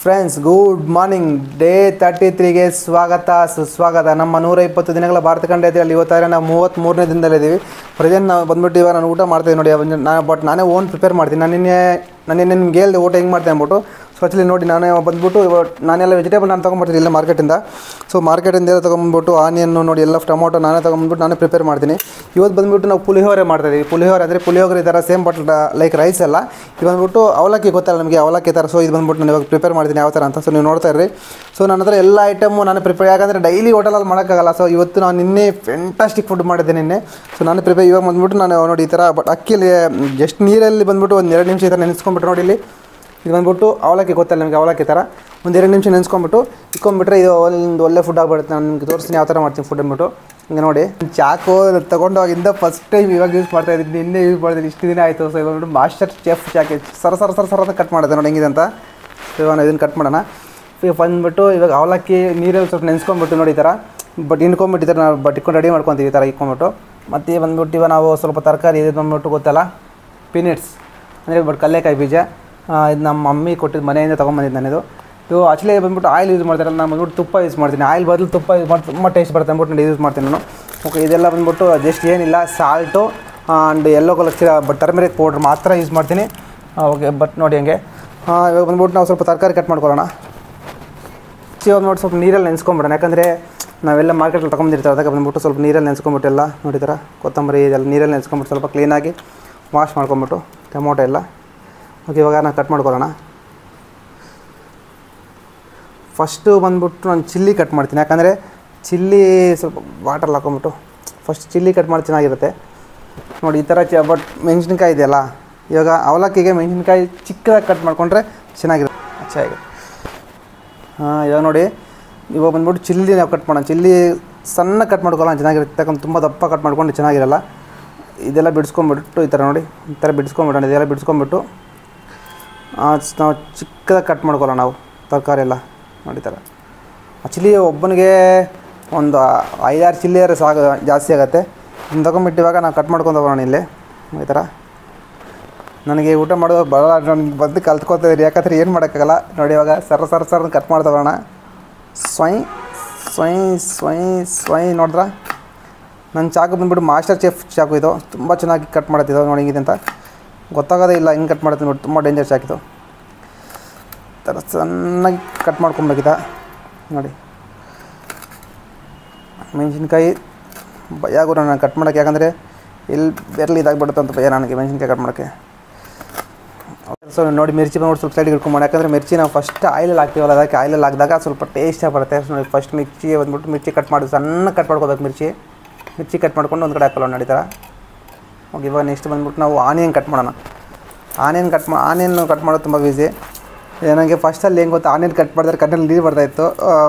Friends good morning. Day 33ಗೆ ಸ್ವಾಗತ ಸುಸ್ವಾಗತ. ನಮ್ಮ 120 ದಿನಗಳ ಭಾರತ ಖಂಡದಲ್ಲಿ ಇವತ್ತಾರೆ ನಾವು 33ನೇ ದಿನದಲ್ಲಿದ್ದೀವಿ. ಪ್ರೆಸೆಂಟ್ ನಾವು ಬಂದ್ಬಿಟ್ಟು ಇವಾಗ ನಾನು ಊಟ ಮಾಡ್ತಾಯಿದ್ದೀನಿ ನೋಡಿ. ನಾನೇ ಓನ್ ಪ್ರಿಪೇರ್ ಮಾಡ್ತೀನಿ. ನಾನು ನಿಮ್ಗೆ ಹೇಳಿದೆ ಊಟ ಹೆಂಗೆ ಮಾಡ್ತೀನಿ ಅಂದ್ಬಿಟ್ಟು. ಸೊ ಆ್ಯಕ್ಚುಲಿ ನೋಡಿ ನಾನೇ ಬಂದ್ಬಿಟ್ಟು ನಾನೆಲ್ಲ ವೆಜಿಟೇಬಲ್ ನಾನು ತೊಗೊಂಡ್ಬರ್ತೀನಿ ಇಲ್ಲ ಮಾರ್ಕೆಟಿಂದ. ಸೊ ಮಾರ್ಕೆಟಿಂದ ಎಲ್ಲ ತೊಗೊಂಡ್ಬಿಟ್ಟು ಆನಿಯನ್ನು ನೋಡಿ ಎಲ್ಲ ಟೊಮೊಟೊ ನಾನೇ ತೊಗೊಂಡ್ಬಿಟ್ಟು ನಾನೇ ಪ್ರಿಪೇರ್ ಮಾಡ್ತೀನಿ. ಇವತ್ತು ಬಂದುಬಿಟ್ಟು ನಾವು ಪುಳಿಯೋಗರೆ ಮಾಡ್ತಾಯಿದ್ದೀವಿ. ಪುಳಿಯೋಗರೆ ಅಂದರೆ ಪುಳಿಯೋಗರೆ ಈ ಥರ ಸೇಮ್ ಬಟ್ ಲೈಕ್ ರೈಸ್ ಎಲ್ಲ. ಇದು ಬಂದುಬಿಟ್ಟು ಅವಲಕ್ಕಿ ಗೊತ್ತಲ್ಲ ನಮಗೆ, ಅವಲಕ್ಕಿ ಥರ. ಸೊ ಇದು ಬಂದುಬಿಟ್ಟು ನಾನು ಇವಾಗ ಪ್ರಿಪೇರ್ ಮಾಡ್ತೀನಿ ಯಾವ ಥರ ಅಂತ. ಸೊ ನೀವು ನೋಡ್ತಾ ಇರ್ರಿ. ಸೊ ನನ್ನ ಹತ್ರ ಎಲ್ಲ ಐಟಮು ನಾನು ಪ್ರಿಪೇರ್, ಯಾಕಂದರೆ ಡೈಲಿ ಹೋಟೆಲಲ್ಲಿ ಮಾಡೋಕ್ಕಾಗಲ್ಲ. ಸೊ ಇವತ್ತು ನಾನು ನಿನ್ನೆ ಫ್ಯಾಂಟಾಸ್ಟಿಕ್ ಫುಡ್ ಮಾಡಿದ್ದೆ ನಿನ್ನೆ. ಸೊ ನಾನು ಪ್ರಿಪೇರ್ ಇವಾಗ ಬಂದುಬಿಟ್ಟು ನಾನು ನೋಡಿ ಈ ಥರ ಬಟ್ ಅಕ್ಕಿಯಲ್ಲಿ ಜಸ್ಟ್ ನೀರಲ್ಲಿ ಬಂದುಬಿಟ್ಟು ಒಂದು 2 ನಿಮಿಷ ಈ ಥರ ನೆನೆಸ್ಕೊಂಡ್ಬಿಟ್ಟು ನೋಡಿ ಇಲ್ಲಿ. ಇದು ಬಂದುಬಿಟ್ಟು ಅವಲಕ್ಕಿ ಗೊತ್ತಲ್ಲ ನಿಮಗೆ, ಅವಲಕ್ಕಿ ಥರ ಒಂದು 2 ನಿಮಿಷ ನೆನೆಸ್ಕೊಂಡ್ಬಿಟ್ಟು ಇಟ್ಕೊಂಡ್ಬಿಟ್ರೆ ಇದು ಒಂದು ಒಳ್ಳೆ ಫುಡ್ ಆಗಿಬಿಡುತ್ತೆ. ನಾನು ನಿಮಗೆ ತೋರಿಸ್ತೀನಿ ಯಾವ ಥರ ಮಾಡ್ತೀನಿ ಫುಡ್ ಅಂದ್ಬಿಟ್ಟು. ಹಿಂಗೆ ನೋಡಿ ಚಾಕು ತೊಗೊಂಡೋಗಿಂದ ಫಸ್ಟ್ ಟೈಮ್ ಇವಾಗ ಯೂಸ್ ಮಾಡ್ತಾಯಿದ್ದೀನಿ, ನಿನ್ನೆ ಯೂಸ್ ಮಾಡ್ತೀನಿ, ಇಷ್ಟು ದಿನ ಆಯಿತು. ಸೊ ಇವಾಗ ಮಾಸ್ಟರ್ ಚೆಫ್ ಚಾಕೆ ಸರ ಅಂತ ಕಟ್ ಮಾಡಿದೆ ನೋಡಿ ಹೆಂಗಿದೆ ಅಂತ. ಸೊ ಇವಾಗ ಇದನ್ನು ಕಟ್ ಮಾಡೋಣ. ಬಂದುಬಿಟ್ಟು ಇವಾಗ ಅವಲಕ್ಕಿ ನೀರಲ್ಲಿ ಸ್ವಲ್ಪ ನೆನೆಸ್ಕೊಂಡ್ಬಿಟ್ಟು ನೋಡಿ ಈ ಥರ ಬಟ್ ಇಟ್ಕೊಂಡ್ಬಿಟ್ಟಿದ್ದಾರೆ ನಾವು ಇಟ್ಕೊಂಡು ರೆಡಿ ಮಾಡ್ಕೊತೀವಿ ಈ ಥರ ಇಟ್ಕೊಂಡ್ಬಿಟ್ಟು. ಮತ್ತು ಬಂದುಬಿಟ್ಟು ಇವಾಗ ನಾವು ಸ್ವಲ್ಪ ತರಕಾರಿ ಇದು ಬಂದುಬಿಟ್ಟು ಗೊತ್ತಲ್ಲ ಪೀನಟ್ಸ್ ಅಂದರೆ ಬಟ್ ಕಡಲೆಕಾಯಿ ಬೀಜ. ಇದು ನಮ್ಮ ಮಮ್ಮಿ ಕೊಟ್ಟಿದ್ದು ಮನೆಯಿಂದ ತೊಗೊಂಬಂದಿದ್ದು ನಾನು. ಇದು ಆಕ್ಚುಲಿ ಬಂದುಬಿಟ್ಟು ಆಯಿಲ್ ಯೂಸ್ ಮಾಡ್ತಾರೆ, ನಾನು ಬಂದ್ಬಿಟ್ಟು ತುಪ್ಪ ಯೂಸ್ ಮಾಡ್ತೀನಿ. ಆಯಿಲ್ ಬದಲು ತುಪ್ಪ ಯೂಸ್ ಮಾಡಿ ತುಂಬ ಟೇಸ್ಟ್ ಬರುತ್ತೆ ಅಂದ್ಬಿಟ್ಟು ನಾನು ಯೂಸ್ ಮಾಡ್ತೀನಿ ನಾನು. ಓಕೆ, ಇದೆಲ್ಲ ಬಂದುಬಿಟ್ಟು ಜಸ್ಟ್ ಏನಿಲ್ಲ salt and yellow colour but turmeric powder ಮಾತ್ರ ಯೂಸ್ ಮಾಡ್ತೀನಿ. ಓಕೆ, ಬಟ್ ನೋಡಿ ಹಂಗೆ ಇವಾಗ ಬಂದ್ಬಿಟ್ಟು ನಾವು ಸ್ವಲ್ಪ ತರಕಾರಿ ಕಟ್ ಮಾಡ್ಕೊಳ್ಳೋಣ. ಇವಾಗ ನೋಡಿ ಸ್ವಲ್ಪ ನೀರಲ್ಲಿ ನೆನೆಸ್ಕೊಂಬಿಡೋಣ, ಯಾಕಂದರೆ ನಾವೆಲ್ಲ ಮಾರ್ಕೆಟಲ್ಲಿ ತೊಗೊಂಡಿರ್ತೀವಿ. ಅದಕ್ಕೆ ಬಂದುಬಿಟ್ಟು ಸ್ವಲ್ಪ ನೀರಲ್ಲಿ ನೆನೆಸ್ಕೊಂಬಿಟ್ಟು ಎಲ್ಲ ನೋಡಿ ಥರ ಕೊತ್ತಂಬರಿ ಇದೆಲ್ಲ ನೀರಲ್ಲಿ ನೆನೆಸ್ಕೊಂಬಿಟ್ಟು ಸ್ವಲ್ಪ ಕ್ಲೀನಾಗಿ ವಾಶ್ ಮಾಡ್ಕೊಂಬಿಟ್ಟು ಟೊಮೊಟೊ ಎಲ್ಲ. ಓಕೆ, ಇವಾಗ ನಾನು ಕಟ್ ಮಾಡ್ಕೊಳ್ಳೋಣ. ಫಸ್ಟು ಬಂದುಬಿಟ್ಟು ನಾನು ಚಿಲ್ಲಿ ಕಟ್ ಮಾಡ್ತೀನಿ, ಯಾಕಂದರೆ ಚಿಲ್ಲಿ ಸ್ವಲ್ಪ ವಾಟರ್ಲ್ಲಿ ಹಾಕೊಂಬಿಟ್ಟು ಫಸ್ಟ್ ಚಿಲ್ಲಿ ಕಟ್ ಮಾಡಿ ಚೆನ್ನಾಗಿರುತ್ತೆ ನೋಡಿ ಈ ಥರ. ಬಟ್ ಮೆಣಸಿನ್ಕಾಯಿ ಇದೆಯಲ್ಲ, ಇವಾಗ ಅವಲಕ್ಕಿಗೆ ಮೆಣಸಿನ್ಕಾಯಿ ಚಿಕ್ಕದಾಗಿ ಕಟ್ ಮಾಡಿಕೊಂಡ್ರೆ ಚೆನ್ನಾಗಿರುತ್ತೆ. ಚೆನ್ನಾಗಿ ಇವಾಗ ನೋಡಿ ಇವಾಗ ಬಂದ್ಬಿಟ್ಟು ಚಿಲ್ಲಿ ನಾವು ಕಟ್ ಮಾಡೋಣ. ಚಿಲ್ಲಿ ಸಣ್ಣ ಕಟ್ ಮಾಡ್ಕೊಳ್ಳೋಣ ಚೆನ್ನಾಗಿರುತ್ತೆ, ಯಾಕಂದ್ರೆ ತುಂಬ ದಪ್ಪ ಕಟ್ ಮಾಡ್ಕೊಂಡು ಚೆನ್ನಾಗಿರಲ್ಲ. ಇದೆಲ್ಲ ಬಿಡಿಸ್ಕೊಂಬಿಟ್ಟು ಈ ಥರ ನೋಡಿ ಈ ಥರ ಬಿಡಿಸ್ಕೊಂಬಿಡೋಣ. ಇದೆಲ್ಲ ಬಿಡಿಸ್ಕೊಂಬಿಟ್ಟು ನಾವು ಚಿಕ್ಕದಾಗಿ ಕಟ್ ಮಾಡ್ಕೊಳ್ಳೋಣ ನಾವು ತರಕಾರಿ ಎಲ್ಲ ನೋಡಿ ಥರ. ಆ್ಯಕ್ಚುಲಿ ಒಬ್ಬನಿಗೆ ಒಂದು 5-6 ಚಿಲ್ಲಿಯರು ಸಾಕು, ಜಾಸ್ತಿ ಆಗುತ್ತೆ. ಇದನ್ನು ತೊಗೊಂಬಿಟ್ಟು ಇವಾಗ ನಾವು ಕಟ್ ಮಾಡ್ಕೊಂಡು ಹೋಗೋಣ ಇಲ್ಲಿ ಈ ಥರ. ನನಗೆ ಊಟ ಮಾಡೋದು ಭಾಳ ನನಗೆ ಬಂದು ಕಲ್ತ್ಕೊತಾ ಇದ್ದೀರಿ, ಯಾಕಂದರೆ ಏನು ಮಾಡೋಕ್ಕಾಗಲ್ಲ ನೋಡಿ. ಇವಾಗ ಸರ ಕಟ್ ಮಾಡ್ತಾ ಹೋಗೋಣ. ಸ್ವಯ್ ನೋಡಿದ್ರ ನನ್ನ ಚಾಕು ಬಂದುಬಿಟ್ಟು ಮಾಸ್ಟರ್ ಚೆಫ್ ಚಾಕು. ಇದು ತುಂಬ ಚೆನ್ನಾಗಿ ಕಟ್ ಮಾಡುತ್ತಿದ್ದು ನೋಡಿ ಹಿಂಗಿದೆ ಅಂತ ಗೊತ್ತಾಗೋದೇ ಇಲ್ಲ ಹೆಂಗೆ ಕಟ್ ಮಾಡುತ್ತೆ ನೋಡಿ. ತುಂಬ ಡೇಂಜರ್ ಚಾಕಿದು. ಥರ ಚೆನ್ನಾಗಿ ಕಟ್ ಮಾಡ್ಕೊಬೇಕಿದ್ದ ನೋಡಿ. ಮೆಣಸಿನ್ಕಾಯಿ ಭಯ ಆಗೋರು ನಾನು ಕಟ್ ಮಾಡೋಕ್ಕೆ, ಯಾಕಂದರೆ ಎಲ್ಲಿ ಬೆರಳು ಇದಾಗಿಬಿಡುತ್ತೆ ಅಂತ ಭಯ ನನಗೆ ಮೆಣಸಿನ್ಕಾಯಿ ಕಟ್ ಮಾಡೋಕ್ಕೆ. ಸೊ ನೋಡಿ ಮಿರ್ಚಿ ಬಂದು ಸ್ವಲ್ಪ ಸೈಡಿಗೆ ಇಟ್ಕೊಂಡು, ಯಾಕಂದರೆ ಮಿರ್ಚಿ ನಾವು ಫಸ್ಟ್ ಆಯಿಲಲ್ಲಿ ಹಾಕ್ತೀವಲ್ಲ, ಅದಕ್ಕೆ ಆಯಿಲಲ್ಲಿ ಹಾಕಿದಾಗ ಸ್ವಲ್ಪ ಟೇಸ್ಟಾಗಿ ಬರುತ್ತೆ. ನೋಡಿ ಫಸ್ಟ್ ಮಿರ್ಚಿ ಬಂದ್ಬಿಟ್ಟು ಮಿರ್ಚಿ ಕಟ್ ಮಾಡಿ ಸಣ್ಣ ಕಟ್ ಮಾಡ್ಕೋಬೇಕು. ಮಿರ್ಚಿ ಕಟ್ ಮಾಡ್ಕೊಂಡು ಒಂದು ಕಡೆ ಹಾಕೊಳ್ಳೋಣ ನೋಡಿ ಥರ. ಓಕೆ, ಇವಾಗ ನೆಕ್ಸ್ಟ್ ಬಂದ್ಬಿಟ್ಟು ನಾವು ಆನಿಯನ್ ಕಟ್ ಮಾಡೋಣ. ಆನಿಯನ್ ಕಟ್ ಮಾಡೋದು ತುಂಬ ಈಸಿ. ನನಗೆ ಫಸ್ಟಲ್ಲಿ ಹೆಂಗೆ ಗೊತ್ತಾ, ಆನಿಯನ್ ಕಟ್ ಮಾಡಿದ್ರೆ ಕಣ್ಣಲ್ಲಿ ನೀರು ಬರ್ತಾಯಿತ್ತು,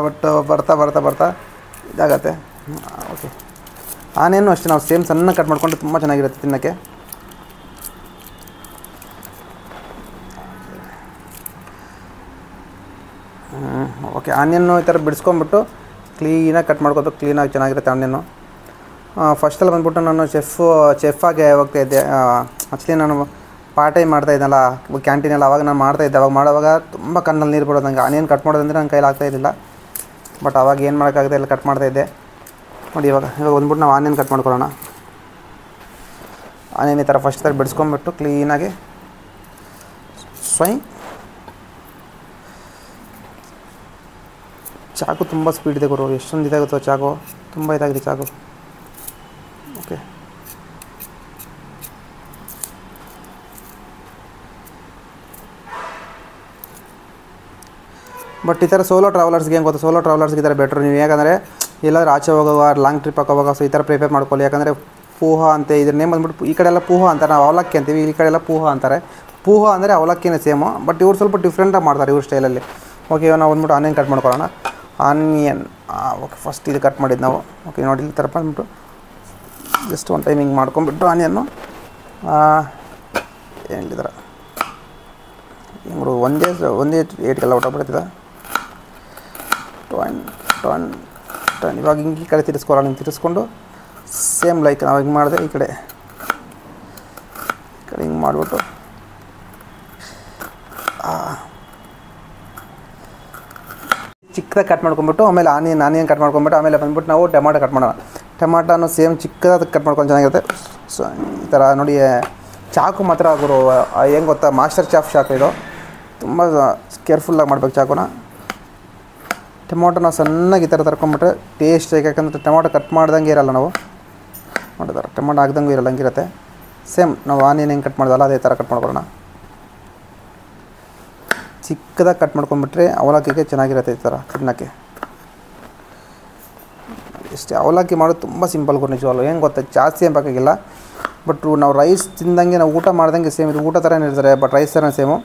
ಬಟ್ ಬರ್ತಾ ಇದಾಗತ್ತೆ. ಓಕೆ, ಆನಿಯನ್ನು ಅಷ್ಟೇ ನಾವು ಸೇಮ್ ಸಣ್ಣ ಕಟ್ ಮಾಡಿಕೊಂಡು ತುಂಬ ಚೆನ್ನಾಗಿರುತ್ತೆ ತಿನ್ನೋಕ್ಕೆ. ಓಕೆ, ಆನಿಯನ್ನು ಈ ಥರ ಬಿಡಿಸ್ಕೊಂಬಿಟ್ಟು ಕ್ಲೀನಾಗಿ ಕಟ್ ಮಾಡ್ಕೋಬೇಕು. ಕ್ಲೀನಾಗಿ ಚೆನ್ನಾಗಿರುತ್ತೆ ಆನಿಯನ್ನು. ಫಸ್ಟಲ್ಲಿ ಬಂದ್ಬಿಟ್ಟು ನಾನು ಚೆಫಾಗಿ ಹೋಗ್ತಾಯಿದ್ದೆ. ಆ್ಯಕ್ಚುಲಿ ನಾನು ಪಾರ್ಟ್ ಟೈಮ್ ಮಾಡ್ತಾಯಿದ್ದೆನಲ್ಲ ಕ್ಯಾಂಟೀನಲ್ಲಿ, ಅವಾಗ ನಾನು ಮಾಡ್ತಾಯಿದ್ದೆ. ಅವಾಗ ಮಾಡೋವಾಗ ತುಂಬ ಕಣ್ಣಲ್ಲಿ ನೀರು ಬಿಡೋದು ನನಗೆ. ಆನಿಯನ್ ಕಟ್ ಮಾಡೋದಂದರೆ ನನ್ನ ಕೈಲಿ ಆಗ್ತಾಯಿದ್ದಿಲ್ಲ. ಬಟ್ ಅವಾಗ ಏನು ಮಾಡೋಕ್ಕಾಗುತ್ತೆ ಎಲ್ಲ ಕಟ್ ಮಾಡ್ತಾಯಿದ್ದೆ ನೋಡಿ. ಇವಾಗ ಬಂದ್ಬಿಟ್ಟು ನಾವು ಆನಿಯನ್ ಕಟ್ ಮಾಡ್ಕೊಳ್ಳೋಣ. ಆನಿಯನ್ ಈ ಥರ ಫಸ್ಟ್ ಥರ ಬಿಡಿಸ್ಕೊಂಬಿಟ್ಟು ಕ್ಲೀನಾಗಿ ಚಾಕು ತುಂಬ ಸ್ಪೀಡ್ ಇದೆ ಗುರು, ಎಷ್ಟೊಂದು ಇದಾಗುತ್ತೋ ಚಾಕು, ತುಂಬ ಇದಾಗಿದೆ ಚಾಕು. ಓಕೆ, ಬಟ್ ಈ ಥರ ಸೋಲೋ ಟ್ರಾವೆಲರ್ಸ್ಗೆ ಏನು ಗೊತ್ತಾ, ಸೋಲೋ ಟ್ರಾವೆಲರ್ಸ್ಗೆ ಈ ಥರ ಬೆಟ್ರು. ನೀವು ಯಾಕಂದರೆ ಎಲ್ಲಾದ್ರೂ ಆಚೆ ಹೋಗೋವಾಗ ಲಾಂಗ್ ಟ್ರಿಪ್ ಹಾಕೋವಾಗ ಸೊ ಈ ಥರ ಪ್ರಿಪೇರ್ ಮಾಡ್ಕೊಳ್ಳಿ. ಯಾಕಂದರೆ ಪೂಹ ಅಂತ ಇದ್ರ ನೇಮ್ ಬಂದ್ಬಿಟ್ಟು ಈ ಕಡೆ ಎಲ್ಲ ಪೂಹ ಅಂತಾರೆ, ನಾವು ಅವಲಕ್ಕಿ ಅಂತೀವಿ. ಈ ಕಡೆ ಎಲ್ಲ ಪೂಹ ಅಂತಾರೆ. ಪೂಹ ಅಂದರೆ ಅವಲಕ್ಕಿನೇ ಸೇಮು, ಬಟ್ ಇವ್ರು ಸ್ವಲ್ಪ ಡಿಫ್ರೆಂಟಾಗಿ ಮಾಡ್ತಾರೆ ಇವ್ರ ಸ್ಟೈಲಲ್ಲಿ. ಓಕೆ, ಇವಾಗ ನಾವು ಬಂದ್ಬಿಟ್ಟು ಆನಿಯನ್ ಕಟ್ ಮಾಡ್ಕೊಳ್ಳೋಣ. ಆನಿಯನ್ ಓಕೆ, ಫಸ್ಟ್ ಇದು ಕಟ್ ಮಾಡಿದ್ದು ನಾವು. ಓಕೆ ನೋಡಿ ಈ ಥರ ಬಂದ್ಬಿಟ್ಟು ಜಸ್ಟ್ ಒಂದು ಟೈಮ್ ಹಿಂಗೆ ಮಾಡ್ಕೊಂಬಿಟ್ಟು ಆನಿಯನ್ನು ಏನಿಲ್ಲ ಹಿಂಗೆ ಒಂದೇ ಏಟ್ಗೆಲ್ಲ ಊಟ ಬಿಡ್ತಿದ್ದ ಟೊನ್. ಇವಾಗ ಹಿಂಗೆ ಈ ಕಡೆ ತಿರ್ಸ್ಕೊಳ್ಳೋಣ. ಹಿಂಗೆ ತಿರ್ಸ್ಕೊಂಡು ಸೇಮ್ ಲೈಕ್ ನಾವು ಹಿಂಗೆ ಮಾಡಿದೆ ಈ ಕಡೆ ಹಿಂಗೆ ಮಾಡಿಬಿಟ್ಟು ಚಿಕ್ಕದಾಗಿ ಕಟ್ ಮಾಡ್ಕೊಂಬಿಟ್ಟು ಆಮೇಲೆ ಆನಿಯನ್ ಕಟ್ ಮಾಡ್ಕೊಂಬಿಟ್ಟು ಆಮೇಲೆ ಬಂದ್ಬಿಟ್ಟು ನಾವು ಟೊಮಾಟೊ ಕಟ್ ಮಾಡೋಣ. ಟೊಮಾಟೋನು ಸೇಮ್ ಚಿಕ್ಕದಾಗಿ ಕಟ್ ಮಾಡ್ಕೊಂಡು ಚೆನ್ನಾಗಿರುತ್ತೆ. ಸೊ ಈ ಥರ ನೋಡಿ, ಚಾಕು ಮಾತ್ರ ಗುರು ಹೆಂಗೆ ಗೊತ್ತಾ, ಮಾಸ್ಟರ್ ಚಾಫ್ ಚಾಕು ಇದು. ತುಂಬ ಕೇರ್ಫುಲ್ಲಾಗಿ ಮಾಡ್ಬೇಕು ಚಾಕುನ. ಟೊಮಾಟೋನ ಸಣ್ಣಗೆ ಈ ಥರ ತರ್ಕೊಂಬಿಟ್ರೆ ಟೇಸ್ಟ್, ಯಾಕಂದರೆ ಟೊಮಾಟೊ ಕಟ್ ಮಾಡ್ದಂಗೆ ಇರೋಲ್ಲ ನಾವು ಮಾಡಿದಾರೆ, ಟೊಮಾಟೊ ಹಾಕ್ದಂಗೂ ಇರೋಲ್ಲ, ಹಂಗಿರುತ್ತೆ. ಸೇಮ್ ನಾವು ಆನಿಯನ್ ಹೆಂಗೆ ಕಟ್ ಮಾಡೋದಲ್ಲ ಅದೇ ಥರ ಕಟ್ ಮಾಡ್ಕೊಳ್ಳೋಣ. ಚಿಕ್ಕದಾಗಿ ಕಟ್ ಮಾಡ್ಕೊಂಬಿಟ್ರೆ ಅವಲಕ್ಕಿಗೆ ಚೆನ್ನಾಗಿರುತ್ತೆ ಈ ಥರ ತಿನ್ನೋಕ್ಕೆ. ಇಷ್ಟೇ, ಅವಲಕ್ಕಿ ಮಾಡೋದು ತುಂಬ ಸಿಂಪಲ್ ಗುರು ನಿಜವಾಗ್ಲೂ. ಹೆಂಗೆ ಗೊತ್ತಾ, ಜಾಸ್ತಿ ಏನು ಬೇಕಾಗಿಲ್ಲ. ಬಟ್ ನಾವು ರೈಸ್ ತಿಂದಂಗೆ ನಾವು ಊಟ ಮಾಡ್ದಂಗೆ ಸೇಮ್ ಇದು ಊಟ ಥರನೇ ಇರ್ತಾರೆ, ಬಟ್ ರೈಸ್ ಥರ ಸೇಮು,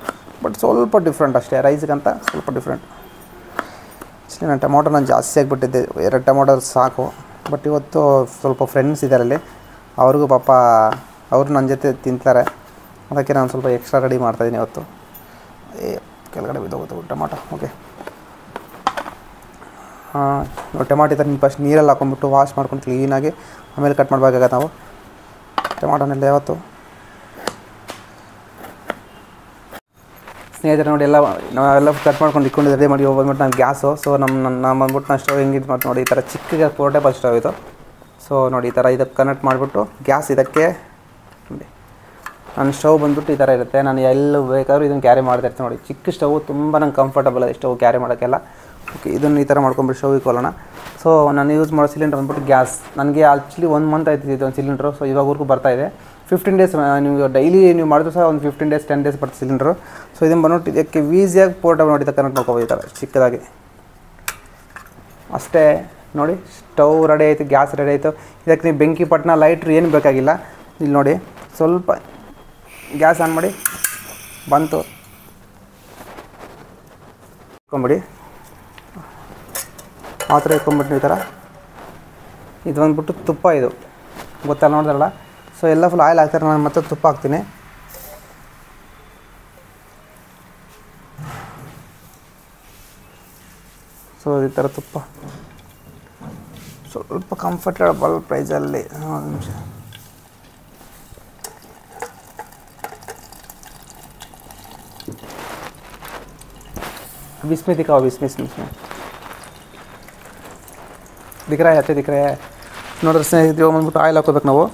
ಬಟ್ ಸ್ವಲ್ಪ ಡಿಫ್ರೆಂಟ್ ಅಷ್ಟೇ, ರೈಸ್ಗಂತ ಸ್ವಲ್ಪ ಡಿಫ್ರೆಂಟ್. ಆ್ಯಕ್ಚುಲಿ ನಾನು ಟೊಮೊಟೊ ಜಾಸ್ತಿ ಆಗಿಬಿಟ್ಟಿದ್ದೆ, 2 ಟೊಮೊಟೊ ಸಾಕು. ಬಟ್ ಇವತ್ತು ಸ್ವಲ್ಪ ಫ್ರೆಂಡ್ಸ್ ಇದ್ದಾರೆ ಅಲ್ಲಿ, ಅವ್ರಿಗೂ ಪಾಪ ಅವರು ನನ್ನ ಜೊತೆ ತಿಂತಾರೆ, ಅದಕ್ಕೆ ನಾನು ಸ್ವಲ್ಪ ಎಕ್ಸ್ಟ್ರಾ ರೆಡಿ ಮಾಡ್ತಾಯಿದ್ದೀನಿ ಇವತ್ತು. ಕೆಳಗಡೆ ಬಿದ್ದೋಗುತ್ತೆ ಟೊಮಾಟೊ. ಓಕೆ, ನಾವು ಟೊಮಾಟೊ ಥರ ಫಸ್ಟ್ ನೀರಲ್ಲಿ ಹಾಕ್ಕೊಂಡ್ಬಿಟ್ಟು ವಾಶ್ ಮಾಡ್ಕೊಂಡು ಕ್ಲೀನಾಗಿ ಆಮೇಲೆ ಕಟ್ ಮಾಡಬೇಕಾಗತ್ತೆ ನಾವು ಟೊಮಾಟೊನೆಲ್ಲ ಯಾವತ್ತು. ಸ್ನೇಹಿತರೆ ನೋಡಿ, ನಾವೆಲ್ಲ ಕಟ್ ಮಾಡ್ಕೊಂಡು ಇಟ್ಕೊಂಡು ರೆಡಿ ಮಾಡಿ ಬಂದ್ಬಿಟ್ಟು ನಾನು ಗ್ಯಾಸು. ಸೊ ನಮ್ಮ ಬಂದ್ಬಿಟ್ಟು ನಾನು ಸ್ಟವ್ ಹೆಂಗೆ ಇದು ಮಾಡಿ ನೋಡಿ, ಈ ಥರ ಚಿಕ್ಕ ಪೋರ್ಟೇಬಲ್ ಸ್ಟವ್ ಇದು. ಸೊ ನೋಡಿ ಈ ಥರ ಇದಕ್ಕೆ ಕನೆಕ್ಟ್ ಮಾಡಿಬಿಟ್ಟು ಗ್ಯಾಸ್ ಇದಕ್ಕೆ ನೋಡಿ, ನನ್ನ ಸ್ಟವ್ ಬಂದ್ಬಿಟ್ಟು ಈ ಥರ ಇರುತ್ತೆ. ನಾನು ಎಲ್ಲ ಬೇಕಾದ್ರೂ ಇದನ್ನು ಕ್ಯಾರಿ ಮಾಡ್ತಾಯಿರ್ತೀನಿ ನೋಡಿ. ಚಿಕ್ಕ ಸ್ಟವ್ ತುಂಬ ನಂಗೆ ಕಂಫರ್ಟಬಲ್ ಅದು ಸ್ಟವ್ ಕ್ಯಾರಿ ಮಾಡೋಕ್ಕೆಲ್ಲ. ಓಕೆ, ಇದನ್ನು ಈ ಥರ ಮಾಡ್ಕೊಂಬಿಟ್ಟು ಸ್ಟವ್ ಇಕ್ಕೊಳ್ಳೋಣ. ಸೊ ನಾನು ಯೂಸ್ ಮಾಡೋ ಸಿಲಿಂಡರ್ ಬಂದ್ಬಿಟ್ಟು ಗ್ಯಾಸ್. ನನಗೆ ಆ್ಯಕ್ಚುಲಿ 1 ಮಂತ್ ಆಯ್ತು ಇದು ಒಂದು ಸಿಲಿಂಡ್ರು. ಸೊ ಇವಾಗವರೆಗೂ ಬರ್ತಾಯಿದೆ. 15 ಡೇಸ್ ನೀವು ಡೈಲಿ ನೀವು ಮಾಡಿದ್ರು ಸಹ ಒಂದು 15 ಡೇಸ್ 10 ಡೇಸ್ ಬರ್ತದೆ ಸಿಲಿಂಡ್ರು. ಸೊ ಇದನ್ನು ಬಂದ್ಬಿಟ್ಟು ಇದಕ್ಕೆ ಈಸಿಯಾಗಿ ಪೋರ್ಟಬಲ್ ನೋಡಿ ಕನೆಕ್ಟ್ ಮಾಡ್ಕೋಬೋದು ಈ ಥರ ಚಿಕ್ಕದಾಗಿ ಅಷ್ಟೇ. ನೋಡಿ ಸ್ಟವ್ ರೆಡಿ ಆಯಿತು, ಗ್ಯಾಸ್ ರೆಡಿ ಆಯಿತು. ಇದಕ್ಕೆ ನೀವು ಬೆಂಕಿ ಪಟ್ಟಣ ಲೈಟ್ರ್ ಏನು ಬೇಕಾಗಿಲ್ಲ. ಇಲ್ಲಿ ನೋಡಿ ಸ್ವಲ್ಪ ಗ್ಯಾಸ್ ಆನ್ ಮಾಡಿ ಬಂತು ಇಟ್ಕೊಂಬಿಡಿ, ಆ ಥರ ಇಟ್ಕೊಂಬಿಟ್ಟು ಈ ಥರ. ಇದು ಬಂದ್ಬಿಟ್ಟು ತುಪ್ಪ, ಇದು ಗೊತ್ತಲ್ಲ ನೋಡಿದ್ರಲ್ಲ. ಸೊ ಎಲ್ಲ ಫುಲ್ ಆಯಿಲ್ ಹಾಕ್ತಾರೆ, ನಾನು ಮತ್ತೆ ತುಪ್ಪ ಹಾಕ್ತೀನಿ. ಸೊ ಈ ಥರ ತುಪ್ಪ ಸ್ವಲ್ಪ ಕಂಫರ್ಟಬಲ್ ಪ್ರೈಸಲ್ಲಿ. ಒಂದು ನಿಮಿಷ, बिस्मिल दिखाओ, बिस्मिल दिख रहा है, अच्छे दिख रहे हैं ನೋಡ್ರಿ ಸ್ನೇಹಿತರೆ. ಬಂದ್ಬಿಟ್ಟು ಆಯಿಲ್ ಹಾಕೋಬೇಕು ನಾವು.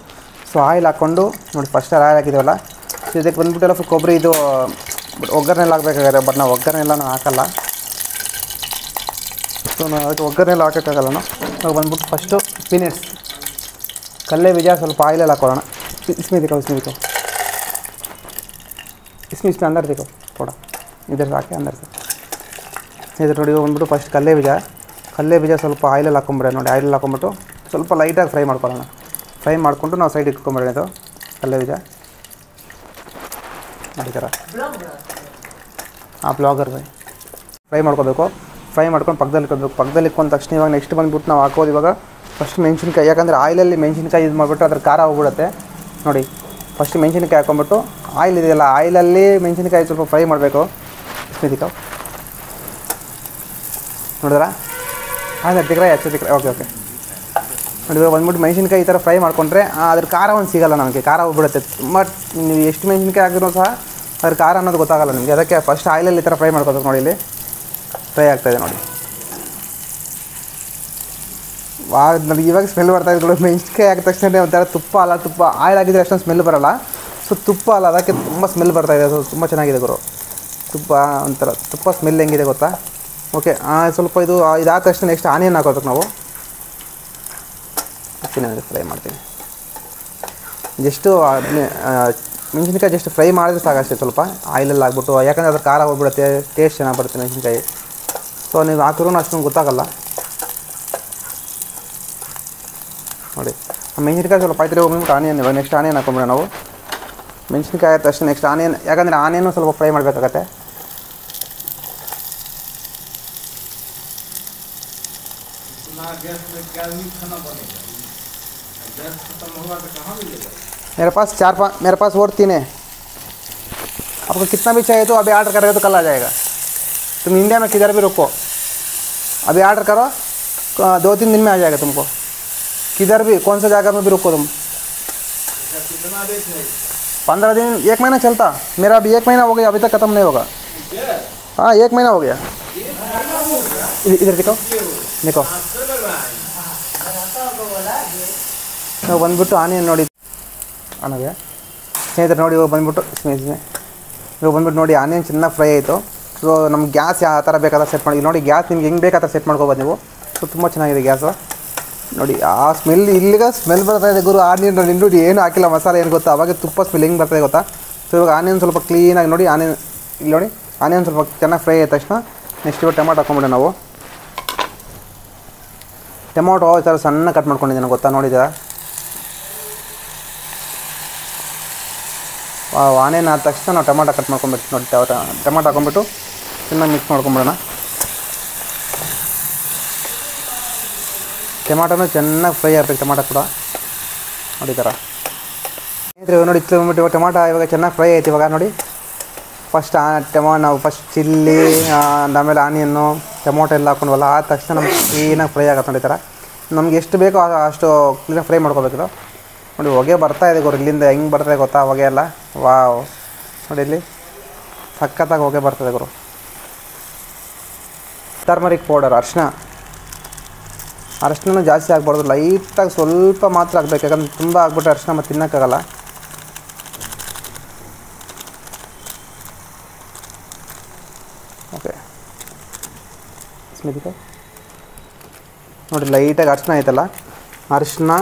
ಸೊ ಆಯಿಲ್ ಹಾಕ್ಕೊಂಡು ನೋಡಿ, ಫಸ್ಟ್ ಆಯಿಲ್ ಹಾಕಿದ್ದೀವಲ್ಲ. ಸೊ ಇದಕ್ಕೆ ಬಂದ್ಬಿಟ್ಟೆಲ್ಲ ಕೊಬ್ಬರಿ ಇದು ಒಗ್ಗರಣೆಲ್ಲ ಹಾಕ್ಬೇಕಾಗುತ್ತೆ. ಬಟ್ ನಾವು ಒಗ್ಗರಣೆಲ್ಲ ಹಾಕಲ್ಲ. ಸೊ ನಾವು ಅದಕ್ಕೆ ಒಗ್ಗರಣೆಲ್ಲ ಹಾಕೋಕ್ಕಾಗಲ್ಲ. ನಾವು ಬಂದ್ಬಿಟ್ಟು ಫಸ್ಟು ಪೀನಟ್ಸ್, ಕಡಲೆ ಬೀಜ ಸ್ವಲ್ಪ ಆಯಿಲಲ್ಲಿ ಹಾಕೊಳ್ಳೋಣ. इसमें दिखाओ इसमें अंदर देखो थोड़ा, इधर से आके अंदर से इधर ನೋಡಿ. ಬಂದ್ಬಿಟ್ಟು ಫಸ್ಟ್ ಕಡಲೆ ಬೀಜ ಸ್ವಲ್ಪ ಆಯಿಲಲ್ಲಿ ಹಾಕೊಂಬಿಡೋಣ ನೋಡಿ. ಆಯಿಲಲ್ಲಿ ಹಾಕೊಂಬಿಟ್ಟು ಸ್ವಲ್ಪ ಲೈಟಾಗಿ ಫ್ರೈ ಮಾಡ್ಕೊಳ್ಳೋಣ. ಫ್ರೈ ಮಾಡಿಕೊಂಡು ನಾವು ಸೈಡ್ ಇಟ್ಕೊಂಬಿಡೋಣ. ಇದು ಕಡಲೆ ಬೀಜ ನೋಡಿ ಥರ ಬ್ಲಾಗರ್ ಫ್ರೈ ಮಾಡ್ಕೋಬೇಕು. ಫ್ರೈ ಮಾಡ್ಕೊಂಡು ಪಕ್ಕದಲ್ಲಿ ಇಟ್ಕೊಂಡ ತಕ್ಷಣ ಇವಾಗ ನೆಕ್ಸ್ಟ್ ಬಂದುಬಿಟ್ಟು ನಾವು ಹಾಕೋದು ಇವಾಗ ಫಸ್ಟ್ ಮೆಣಸಿನ್ಕಾಯಿ. ಯಾಕಂದರೆ ಆಯಿಲಲ್ಲಿ ಮೆಣಸಿನ್ಕಾಯಿ ಇದು ಮಾಡಿಬಿಟ್ಟು ಅದ್ರ ಖಾರ ಹೋಗ್ಬಿಡುತ್ತೆ ನೋಡಿ. ಫಸ್ಟ್ ಮೆಣಸಿನ್ಕಾಯಿ ಹಾಕ್ಕೊಂಬಿಟ್ಟು ಆಯಿಲ್ ಇದೆಯಲ್ಲ, ಆಯಿಲಲ್ಲಿ ಮೆಣಸಿನ್ಕಾಯಿ ಸ್ವಲ್ಪ ಫ್ರೈ ಮಾಡಬೇಕು. ಇದಕ್ಕೆ ನೋಡಿದ್ರಾ ಹಾಂ ತಿಕ್ರೆ ಓಕೆ ನೋಡಿ. ಇವಾಗ ಬಂದ್ಬಿಟ್ಟು ಮೆಣಸಿನ್ಕಾಯಿ ಈ ಥರ ಫ್ರೈ ಮಾಡಿಕೊಂಡ್ರೆ ಅದ್ರ ಖಾರ ಒಂದು ಸಿಗೋಲ್ಲ ನಮಗೆ, ಖಾರ ಹೋಗ್ಬಿಡುತ್ತೆ. ಬಟ್ ನೀವು ಎಷ್ಟು ಮೆಣಸಿನ್ಕಾಯಿ ಹಾಕಿದ್ರೂ ಸಹ ಅದ್ರ ಖಾರ ಅನ್ನೋದು ಗೊತ್ತಾಗಲ್ಲ ನಿಮಗೆ. ಅದಕ್ಕೆ ಫಸ್ಟ್ ಆಯಿಲಲ್ಲಿ ಈ ಥರ ಫ್ರೈ ಮಾಡ್ಕೋಬೇಕು ನೋಡಿ. ಇಲ್ಲಿ ಫ್ರೈ ಆಗ್ತಾಯಿದೆ ನೋಡಿ. ನನಗೆ ಇವಾಗ ಸ್ಮೆಲ್ ಬರ್ತಾಯಿದೆ ನೋಡಿ. ಮೆಣಸಿನ್ಕಾಯಿ ಹಾಕಿದ ತಕ್ಷಣ ಒಂಥರ ತುಪ್ಪ ಆಯಿಲ್ ಹಾಕಿದರೆ ಅಷ್ಟೊಂದು ಸ್ಮೆಲ್ ಬರೋಲ್ಲ. ಸೊ ತುಪ್ಪ ಅಲ್ಲ, ಅದಕ್ಕೆ ತುಂಬ ಸ್ಮೆಲ್ ಬರ್ತಾಯಿದೆ. ಸೊ ತುಂಬ ಚೆನ್ನಾಗಿದೆ ಗುರು ಒಂಥರ ತುಪ್ಪ ಸ್ಮೆಲ್ ಹೆಂಗಿದೆ ಗೊತ್ತಾ. ಓಕೆ, ಸ್ವಲ್ಪ ಇದಾದ ತಕ್ಷಣ ನೆಕ್ಸ್ಟ್ ಆನಿಯನ್ ಹಾಕೋಬೇಕು ನಾವು. ಫ್ರೈ ಮಾಡ್ತೀನಿ ಜಸ್ಟು ಮೆಣಸಿನ್ಕಾಯಿ ಜಸ್ಟ್ ಫ್ರೈ ಮಾಡಿದ್ರೆ ಸಾಕಷ್ಟೇ. ಸ್ವಲ್ಪ ಆಯಿಲಲ್ಲಿ ಹಾಕ್ಬಿಟ್ಟು, ಯಾಕಂದರೆ ಅದ್ರ ಖಾರ ಹೋಗ್ಬಿಡುತ್ತೆ, ಟೇಸ್ಟ್ ಚೆನ್ನಾಗಿ ಬರುತ್ತೆ ಮೆಣಸಿನ್ಕಾಯಿ. ಸೊ ನೀವು ಹಾಕಿದ್ರೂ ಅಷ್ಟೊಂದು ಗೊತ್ತಾಗಲ್ಲ ನೋಡಿ. ಮೆಣಸಿನ್ಕಾಯಿ ಸ್ವಲ್ಪ ಆಯ್ತು ಹೋಗ್ಬಿಟ್ಟು ಆನಿಯನ್ ನೆಕ್ಸ್ಟ್ ಆನಿಯನ್ ಹಾಕೊಂಬಿಡೋಣ ನಾವು. ಮೆಣಸಿನ್ಕಾಯಿ ಆದ ತಕ್ಷಣ ನೆಕ್ಸ್ಟ್ ಆನಿಯನ್, ಯಾಕಂದರೆ ಆನಿಯನ್ನು ಸ್ವಲ್ಪ ಫ್ರೈ ಮಾಡಬೇಕಾಗತ್ತೆ. मेरे पास और 3 है. आपको कितना भी चाहिए तो अभी ऑर्डर कर रहे हो तो कल आ जाएगा. तुम इंडिया में किधर भी रुको, अभी ऑर्डर करो, 2-3 दिन में आ जाएगा तुमको. किधर भी कौन सा जगह में भी रुको तुम. 15 दिन 1 महीना चलता. मेरा अभी 1 महीना हो गया, अभी तक ख़त्म नहीं होगा. हाँ 1 महीना हो गया. इधर देखो देखो ನಾವು ಬಂದ್ಬಿಟ್ಟು ಆನಿಯನ್ ನೋಡಿ ಅನ್ನೋದೇ ಸ್ನೇಹಿತರೆ ನೋಡಿ ಇವಾಗ ಬಂದ್ಬಿಟ್ಟು ಇವಾಗ ಬಂದ್ಬಿಟ್ಟು ನೋಡಿ ಆನಿಯನ್ ಚೆನ್ನಾಗಿ ಫ್ರೈ ಆಯಿತು. ಸೊ ನಮ್ಗೆ ಗ್ಯಾಸ್ ಯಾವ ಥರ ಬೇಕಾದ ಸೆಟ್ ಮಾಡಿ ನೋಡಿ, ಗ್ಯಾಸ್ ನಿಮ್ಗೆ ಹೆಂಗೆ ಬೇಕಾದ ಸೆಟ್ ಮಾಡ್ಕೋಬೋದು ನೀವು. ಸೊ ತುಂಬ ಚೆನ್ನಾಗಿದೆ ಗ್ಯಾಸು ನೋಡಿ. ಆ ಸ್ಮೆಲ್ ಇಲ್ಲಿಗೆ ಸ್ಮೆಲ್ ಬರ್ತಾಯಿದೆ ಗುರು. ಆನಿಯನ್ ನೋಡಿ ಏನು ಹಾಕಿಲ್ಲ ಮಸಾಲೆ ಏನು ಗೊತ್ತಾ, ಅವಾಗ ತುಪ್ಪ ಸ್ಮೆಲ್ ಹೆಂಗೆ ಬರ್ತಾಯಿದೆ ಗೊತ್ತಾ. ಸೊ ಇವಾಗ ಆನಿಯನ್ ಸ್ವಲ್ಪ ಕ್ಲೀನಾಗಿ ನೋಡಿ, ಆನಿಯನ್ ಇಲ್ಲಿ ನೋಡಿ ಆನಿಯನ್ ಸ್ವಲ್ಪ ಚೆನ್ನಾಗಿ ಫ್ರೈ ಆದ ತಕ್ಷಣ ನೆಕ್ಸ್ಟ್ ಇವಾಗ ಟೊಮಾಟೊ ಹಾಕೊಂಬಿಡೋಣ ನಾವು. ಟೊಮಾಟೊ ಈ ಥರ ಸಣ್ಣ ಕಟ್ ಮಾಡ್ಕೊಂಡಿದ್ದೀನಿ ಗೊತ್ತಾ, ನೋಡಿದ್ದೀರಾ. ಆನಿಯನ್ ಆದ ತಕ್ಷಣ ನಾವು ಟೊಮಾಟೊ ಕಟ್ ಮಾಡ್ಕೊಂಬಿಟ್ಟು ನೋಡಿ, ಟೊಮಾಟೊ ಹಾಕೊಂಬಿಟ್ಟು ಚೆನ್ನಾಗಿ ಮಿಕ್ಸ್ ಮಾಡ್ಕೊಂಬಿಡೋಣ. ಟೊಮಾಟೊನೂ ಚೆನ್ನಾಗಿ ಫ್ರೈ ಆಗಬೇಕು, ಟೊಮಾಟೊ ಕೂಡ ನೋಡಿ ಥರ ನೋಡಿ. ಬಂದ್ಬಿಟ್ಟು ಇವಾಗ ಟೊಮಾಟೊ ಇವಾಗ ಚೆನ್ನಾಗಿ ಫ್ರೈ ಆಯ್ತು. ಇವಾಗ ನೋಡಿ ಫಸ್ಟ್ ನಾವು ಫಸ್ಟ್ ಚಿಲ್ಲಿ ಆಮೇಲೆ ಆನಿಯನ್ನು ಟೊಮೊಟೊ ಎಲ್ಲ ಹಾಕೊಂಡ್ವಲ್ಲ, ಆದ ತಕ್ಷಣ ನಮ್ಗೆ ಕ್ಲೀನಾಗಿ ಫ್ರೈ ಆಗುತ್ತೆ ನೋಡಿ ಥರ. ನಮ್ಗೆ ಎಷ್ಟು ಬೇಕೋ ಅಷ್ಟು ಕ್ಲೀನಾಗಿ ಫ್ರೈ ಮಾಡ್ಕೋಬೇಕು ನೋಡಿ. ಹೊಗೆ ಬರ್ತಾಯಿದೆ ಗುರು, ಇಲ್ಲಿಂದ ಹೆಂಗೆ ಬರ್ತಾಯಿದೆ ಗೊತ್ತಾ ಹೊಗೆ ಎಲ್ಲ. ವಾವ್ ನೋಡಿ ಇಲ್ಲಿ ಸಖತ್ತಾಗಿ ಹೊಗೆ ಬರ್ತದೆ ಗುರು. ಟರ್ಮರಿಕ್ ಪೌಡರ್ ಅರಿಶಿನ ಜಾಸ್ತಿ ಆಗ್ಬಾರ್ದು, ಲೈಟಾಗಿ ಸ್ವಲ್ಪ ಮಾತ್ರ ಹಾಕ್ಬೇಕು, ಯಾಕಂದ್ರೆ ತುಂಬ ಆಗ್ಬಿಟ್ರೆ ಅರಿಶಿನ ಮತ್ತು ತಿನ್ನೋಕ್ಕಾಗಲ್ಲ. ಓಕೆ ಸ್ಮಿತಿಕ ನೋಡಿ ಲೈಟಾಗಿ ಅರಿಶಿನ ಆಯ್ತಲ್ಲ, ಅರಿಶಿನ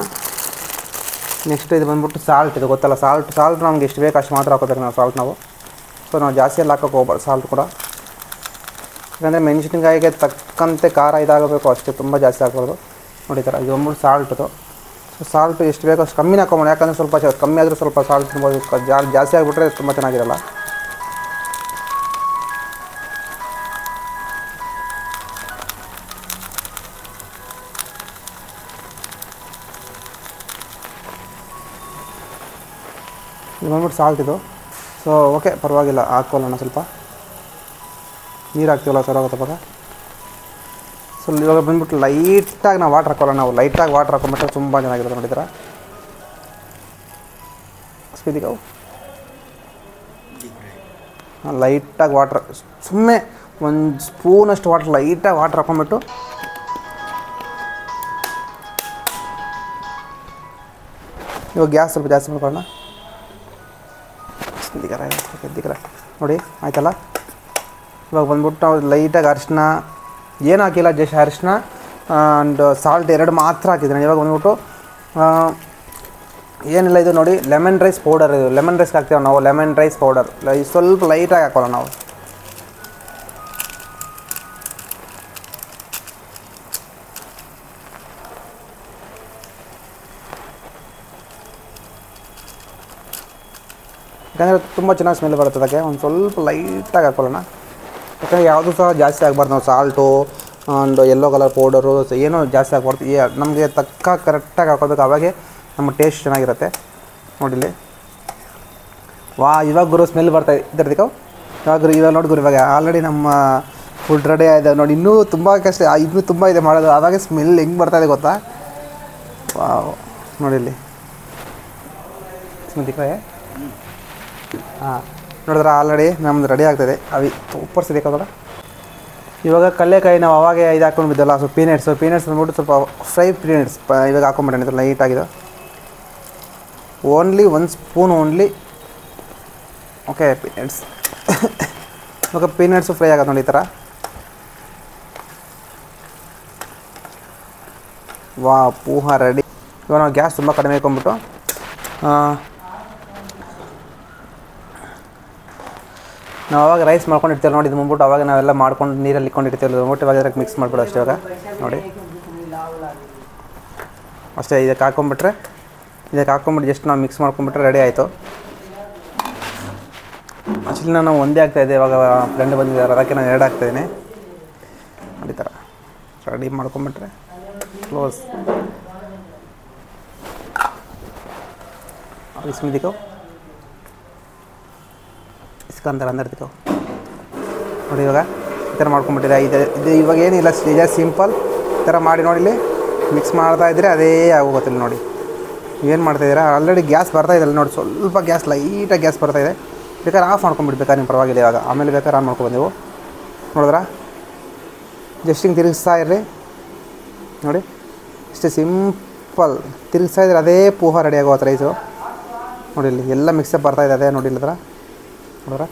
ನೆಕ್ಸ್ಟ್ ಇದು ಬಂದ್ಬಿಟ್ಟು ಸಾಲ್ಟ್. ಇದು ಗೊತ್ತಲ್ಲ ಸಾಲ್ಟ್ ನಮ್ಗೆ ಎಷ್ಟು ಬೇಕು ಅಷ್ಟು ಮಾತ್ರ ಹಾಕೋಬೇಕು ನಾವು ಸಾಲ್ಟ್ ನಾವು. ಸೊ ನಾವು ಜಾಸ್ತಿ ಎಲ್ಲ ಹಾಕೋಕೆ ಹೋಗ್ಬಾರ್ದು ಸಾಲ್ಟ್ ಕೂಡ, ಯಾಕಂದರೆ ಮೆಣಸಿನ್ಕಾಯಿಗೆ ತಕ್ಕಂತೆ ಖಾರ ಇದಾಗಬೇಕು ಅಷ್ಟೇ, ತುಂಬ ಜಾಸ್ತಿ ಹಾಕ್ಬಾರ್ದು ನೋಡಿ ಥರ. ಇದು ಬಂದ್ಬಿಟ್ಟು ಸಾಲ್ಟು. ಸೊ ಸಾಲ್ಟು ಎಷ್ಟು ಬೇಕೋ ಅಷ್ಟು ಕಮ್ಮಿನೇ ಹಾಕೋಬೋದು, ಯಾಕಂದರೆ ಸ್ವಲ್ಪ ಕಮ್ಮಿ ಆದರೂ ಸ್ವಲ್ಪ ಸಾಲ್ಟ್ ತಿನ್ಬೋದು. ಜಾಸ್ತಿ ಆಗಿಬಿಟ್ರೆ ತುಂಬ ಚೆನ್ನಾಗಿರಲ್ಲ. ಇದು ಬಂದ್ಬಿಟ್ಟು ಸಾಲ್ಟ್ ಇದು. ಸೊ ಓಕೆ ಪರವಾಗಿಲ್ಲ, ಹಾಕ್ಕೊಳ್ಳೋಣ. ಸ್ವಲ್ಪ ನೀರು ಹಾಕ್ತೀವಲ್ಲ ಸರ್ ಆಗುತ್ತಪ್ಪಾಗ. ಸೊ ಇವಾಗ ಬಂದ್ಬಿಟ್ಟು ಲೈಟಾಗಿ ನಾವು ವಾಟ್ರ್ ಹಾಕೊಳ್ಳೋಣ. ನಾವು ಲೈಟಾಗಿ ವಾಟ್ರ್ ಹಾಕೊಂಡ್ಬಿಟ್ರೆ ತುಂಬ ಚೆನ್ನಾಗಿರುತ್ತೆ ನೋಡಿದ್ರೆ. ಸ್ಪೀದಿಗಾವು ಲೈಟಾಗಿ ವಾಟ್ರ್, ಸುಮ್ಮನೆ ಒಂದು ಸ್ಪೂನಷ್ಟು ವಾಟ್ರ್ ಲೈಟಾಗಿ ವಾಟ್ರ್ ಹಾಕೊಂಡ್ಬಿಟ್ಟು ಇವಾಗ ಗ್ಯಾಸ್ ಸ್ವಲ್ಪ ಜಾಸ್ತಿ ಮಾಡ್ಕೊಳ್ಳೋಣ. ಎದ್ದಿಕರ ನೋಡಿ ಆಯ್ತಲ್ಲ. ಇವಾಗ ಬಂದ್ಬಿಟ್ಟು ನಾವು ಲೈಟಾಗಿ ಅರಿಶಿನ ಏನು ಹಾಕಿಲ್ಲ, ಜಸ್ಟ್ ಅರಿಶಿನ ಆ್ಯಂಡ್ ಸಾಲ್ಟ್ ಎರಡು ಮಾತ್ರ ಹಾಕಿದ್ದೀನಿ. ಇವಾಗ ಬಂದ್ಬಿಟ್ಟು ಏನಿಲ್ಲ, ಇದು ನೋಡಿ ಲೆಮನ್ ರೈಸ್ ಪೌಡರ್. ಇದು ಲೆಮನ್ ರೈಸ್ಗೆ ಹಾಕ್ತೀವಿ ನಾವು, ಲೆಮನ್ ರೈಸ್ ಪೌಡರ್ ಸ್ವಲ್ಪ ಲೈಟಾಗಿ ಹಾಕೋಣ ನಾವು. ಯಾಕಂದರೆ ತುಂಬ ಚೆನ್ನಾಗಿ ಸ್ಮೆಲ್ ಬರುತ್ತೆ ಅದಕ್ಕೆ. ಒಂದು ಸ್ವಲ್ಪ ಲೈಟಾಗಿ ಹಾಕೊಳ್ಳೋಣ, ಯಾಕಂದರೆ ಯಾವುದೂ ಸಹ ಜಾಸ್ತಿ ಆಗಬಾರ್ದು. ನಾವು salt and yellow colour powder ಏನೂ ಜಾಸ್ತಿ ಆಗಬಾರ್ದು. ನಮಗೆ ತಕ್ಕ ಕರೆಕ್ಟಾಗಿ ಹಾಕೋಬೇಕು, ಅವಾಗೆ ನಮ್ಮ ಟೇಸ್ಟ್ ಚೆನ್ನಾಗಿರುತ್ತೆ ನೋಡಿಲ್ಲಿ. ಇವಾಗ ಗುರು ಸ್ಮೆಲ್ ಬರ್ತಾಯಿದೆ ಇದರದಕ್ಕೆ. ಇವಾಗ ನೋಡಿ ಗುರು, ಇವಾಗ ಆಲ್ರೆಡಿ ನಮ್ಮ ಫುಡ್ ರೆಡಿ ಆಗಿದೆ ನೋಡಿ. ಇನ್ನೂ ತುಂಬ ಕಷ್ಟ, ಇನ್ನೂ ತುಂಬ ಇದೆ ಮಾಡೋದು. ಆವಾಗೆ ಸ್ಮೆಲ್ ಹೆಂಗೆ ಬರ್ತಾಯಿದೆ ಗೊತ್ತಾ. ನೋಡಿಲ್ಲಿ ಸ್ಮಿತಿಕಾಯಿ ನೋಡಿದ್ರೆ ಆಲ್ರೆಡಿ ನಮ್ದು ರೆಡಿ ಆಗ್ತಾಯಿದೆ. ಸೂಪರ್ ಸಿಗೋದಲ್ಲ. ಇವಾಗ ಕಡಲೆಕಾಯಿ ನಾವು ಅವಾಗೆ ಇದು ಹಾಕೊಂಡು ಬಿದ್ದಲ್ಲ, ಸೊ ಪೀನಟ್ಸ್ ಬಂದ್ಬಿಟ್ಟು ಸ್ವಲ್ಪ ಫ್ರೈ ಪೀನಟ್ಸ್ ಇವಾಗ ಹಾಕೊಂಡ್ಬಿಟ್ಟೆ ಲೈಟಾಗಿದೆ. Only 1 spoon only. Okay peanuts ಇವಾಗ ಪೀನಟ್ಸು ಫ್ರೈ ಆಗೋದು ನೋಡಿ ಈ ಥರ. ಪೂಹ ರೆಡಿ. ಇವಾಗ ನಾವು ಗ್ಯಾಸ್ ತುಂಬ ಕಡಿಮೆ ಹಾಕೊಂಡ್ಬಿಟ್ಟು ನಾವು ಅವಾಗ ರೈಸ್ ಮಾಡ್ಕೊಂಡಿರ್ತೀವಿ ನೋಡಿ. ಇದು ಬಂದ್ಬಿಟ್ಟು ಅವಾಗ ನಾವೆಲ್ಲ ಮಾಡ್ಕೊಂಡು ನೀರಲ್ಲಿ ಇಟ್ಕೊಂಡಿರ್ತೀವಿ ಬಂದ್ಬಿಟ್ಟು ಇವಾಗ ಇದಕ್ಕೆ ಮಿಕ್ಸ್ ಮಾಡಿಬಿಡು ಅಷ್ಟೇ. ಇವಾಗ ನೋಡಿ ಅಷ್ಟೇ, ಇದಕ್ಕೆ ಹಾಕ್ಕೊಂಬಿಟ್ಟು ಜಸ್ಟ್ ನಾವು ಮಿಕ್ಸ್ ಮಾಡ್ಕೊಂಬಿಟ್ರೆ ರೆಡಿ ಆಯಿತು. ಆ್ಯಕ್ಚುಲಿ ನಾನು ಒಂದೇ ಆಗ್ತಾಯಿದ್ದೆ, ಇವಾಗ ಫ್ರೆಂಡ್ ಬಂದಿದ್ದಾರೆ ಅದಕ್ಕೆ ನಾನು 2 ಹಾಕ್ತಾಯಿದ್ದೀನಿ ನೋಡಿ ಥರ. ರೆಡಿ ಮಾಡ್ಕೊಂಬಿಟ್ರೆ ಕ್ಲೋಸ್. इसमें दिखाओ, इसका अंदर दिखाओ ನೋಡಿ. ಇವಾಗ ಈ ಥರ ಮಾಡ್ಕೊಂಬಿಟ್ಟಿದೆ. ಇದು ಇವಾಗ ಏನಿಲ್ಲ, ಇದೇ ಸಿಂಪಲ್ ಈ ಥರ ಮಾಡಿ ನೋಡಿ. ಇಲ್ಲಿ ಮಿಕ್ಸ್ ಮಾಡ್ತಾಯಿದ್ರೆ ಅದೇ ಆಗೋಗುತ್ತಿಲ್ಲ ನೋಡಿ. ಏನು ಮಾಡ್ತಾಯಿದ್ದೀರಾ, ಆಲ್ರೆಡಿ ಗ್ಯಾಸ್ ಬರ್ತಾಯಿದೆ ನೋಡಿ. ಸ್ವಲ್ಪ ಗ್ಯಾಸ್ ಲೈಟಾಗಿ ಗ್ಯಾಸ್ ಬರ್ತಾಯಿದೆ. ಬೇಕಾದ್ರೆ ಆಫ್ ಮಾಡ್ಕೊಂಬಿಡ್ಬೇಕಾದ್ರೆ ನೀವು ಪರವಾಗಿಲ್ಲ. ಇವಾಗ ಆಮೇಲೆ ಬೇಕಾದ್ರೆ ಆನ್ ಮಾಡ್ಕೊಂಡು ನೀವು ನೋಡಿದ್ರ ಜಸ್ಟ್ ಹಿಂಗೆ ತಿರುಗಿಸ್ತಾ ಇರ್ರಿ ನೋಡಿ, ಇಷ್ಟೇ ಸಿಂಪಲ್ ತಿರುಗಿಸ್ತಾ ಇದ್ರೆ ಅದೇ ಪೋಹ ರೆಡಿ ಆಗೋದು ರೈಸು. ನೋಡಿ ಇಲ್ಲಿ ಎಲ್ಲ ಮಿಕ್ಸಪ್ ಬರ್ತಾಯಿದೆ, ಅದೇ ನೋಡಿ ಇಲ್ಲದ್ರ ನೋಡ್ರ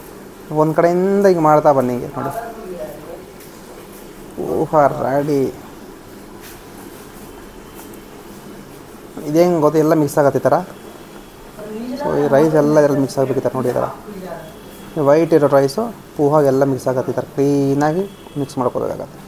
ಒಂದು ಕಡೆಯಿಂದ ಹಿಂಗೆ ಮಾಡ್ತಾ ಬನ್ನಿ ಹಿಂಗೆ ನೋಡಿ ಪೋಹ ರೆಡಿ. ಇದೇನು ಗೊತ್ತು ಎಲ್ಲ ಮಿಕ್ಸ್ ಆಗತ್ತೆ ಈ ಥರ. ಸೊ ಈ ರೈಸ್ ಎಲ್ಲ ಇದರಲ್ಲಿ ಮಿಕ್ಸ್ ಆಗಬೇಕು ಈ ಥರ ನೋಡಿ. ಈ ಥರ ವೈಟ್ ಇರೋ ರೈಸು ಪೋಹಾಗೆಲ್ಲ ಮಿಕ್ಸ್ ಆಗತ್ತೆ ಈ ಥರ ಕ್ಲೀನಾಗಿ ಮಿಕ್ಸ್ ಮಾಡ್ಕೋಬೇಕಾಗತ್ತೆ.